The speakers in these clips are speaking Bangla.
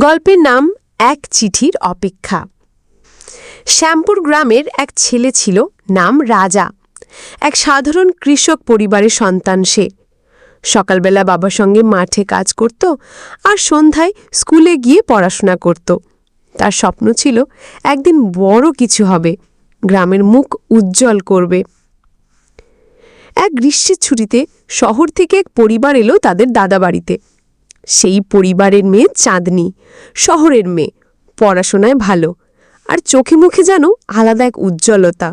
গল্পের নাম এক চিঠির অপেক্ষা। শ্যামপুর গ্রামের এক ছেলে ছিল, নাম রাজা। এক সাধারণ কৃষক পরিবারের সন্তান সে। সকালবেলা বাবার সঙ্গে মাঠে কাজ করত আর সন্ধ্যায় স্কুলে গিয়ে পড়াশোনা করত। তার স্বপ্ন ছিল একদিন বড় কিছু হবে, গ্রামের মুখ উজ্জ্বল করবে। এক গ্রীষ্মের ছুটিতে শহর থেকে এক পরিবার এলো তাদের দাদা বাড়িতে। সেই পরিবারের মেয়ে চাঁদনি, শহরের মেয়ে, পড়াশোনায় ভালো, আর চোখে মুখে যেন আলাদা এক উজ্জ্বলতা।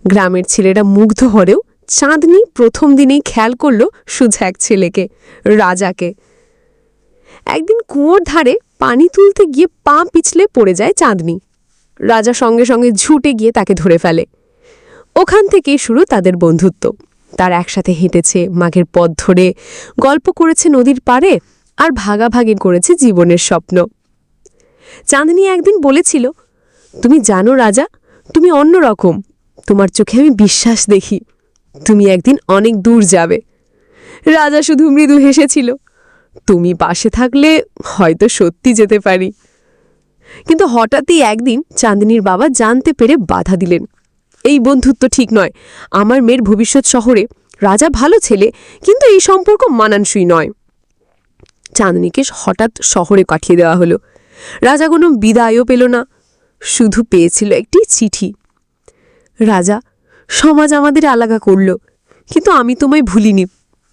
গ্রামের ছেলেরা মুগ্ধ হলেও চাঁদনি প্রথম দিনেই খেয়াল করল শুধু এক ছেলেকে, রাজাকে। একদিন কুয়োর ধারে পানি তুলতে গিয়ে পা পিছলে পড়ে যায় চাঁদনি। রাজা সঙ্গে সঙ্গে ছুটে গিয়ে তাকে ধরে ফেলে। ওখান থেকেই শুরু তাদের বন্ধুত্ব। তারা একসাথে হেঁটেছে মাঘের পথ ধরে, গল্প করেছে নদীর পাড়ে, আর ভাগাভাগি করেছে জীবনের স্বপ্ন। চাঁদনি একদিন বলেছিল, তুমি জানো রাজা, তুমি অন্যরকম, তোমার চোখে আমি বিশ্বাস দেখি, তুমি একদিন অনেক দূর যাবে। রাজা শুধু মৃদু হেসেছিল, তুমি পাশে থাকলে হয়তো সত্যি যেতে পারি। কিন্তু হঠাৎই একদিন চাঁদনির বাবা জানতে পেরে বাধা দিলেন, এই বন্ধুত্ব ঠিক নয়, আমার মেয়ের ভবিষ্যৎ শহরে, রাজা ভালো ছেলে কিন্তু এই সম্পর্ক মানানসই নয়। চাঁদনিকে হঠাৎ শহরে পাঠিয়ে দেওয়া হলো। রাজা কোনো বিদায়ও পেল না, শুধু পেয়েছিল একটি চিঠি। রাজা, সমাজ আমাদের আলাদা করল, কিন্তু আমি তোমায় ভুলিনি।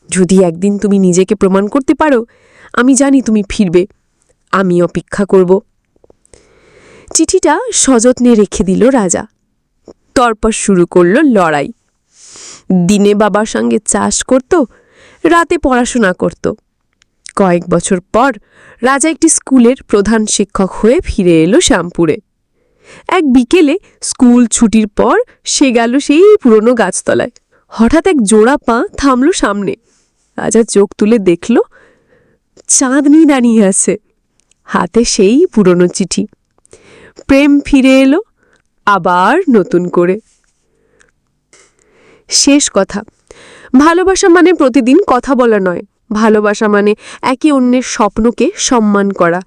যদি একদিন তুমি নিজেকে প্রমাণ করতে পারো, আমি জানি তুমি ফিরবে, আমি অপেক্ষা করব। চিঠিটা সযত্নে রেখে দিল রাজা। তারপর শুরু করল লড়াই। দিনে বাবার সঙ্গে চাষ করত, রাতে পড়াশোনা করত। কয়েক বছর পর রাজা একটি স্কুলের প্রধান শিক্ষক হয়ে ফিরে এলো শ্যামপুরে। এক বিকেলে স্কুল ছুটির পর সে গেল সেই পুরনো গাছতলায়। হঠাৎ এক জোড়া পা থামল সামনে। রাজা চোখ তুলে দেখল চাঁদনি দাঁড়িয়ে আছে, হাতে সেই পুরনো চিঠি। প্রেম ফিরে এলো, আবার নতুন করে। শেষ কথা, ভালোবাসা মানে প্রতিদিন কথা বলা নয়, ভালোবাসা মানে একে অন্যের স্বপ্নকে সম্মান করা।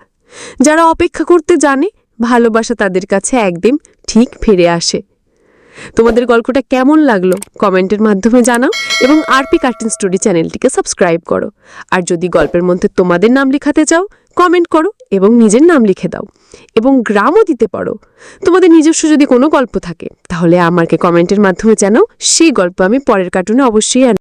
যারা অপেক্ষা করতে জানে, ভালোবাসা তাদের কাছে একদিন ঠিক ফিরে আসে। তোমাদের গল্পটা কেমন লাগলো কমেন্টের মাধ্যমে জানাও এবং আরপি কার্টুন স্টোরি চ্যানেলটিকে সাবস্ক্রাইব করো। আর যদি গল্পের মধ্যে তোমাদের নাম লিখাতে চাও, কমেন্ট করো এবং নিজের নাম লিখে দাও, এবং গ্রামও দিতে পারো। তোমাদের নিজস্ব যদি কোনো গল্প থাকে তাহলে আমাকে কমেন্টের মাধ্যমে জানাও, সেই গল্প আমি পরের কার্টুনে অবশ্যই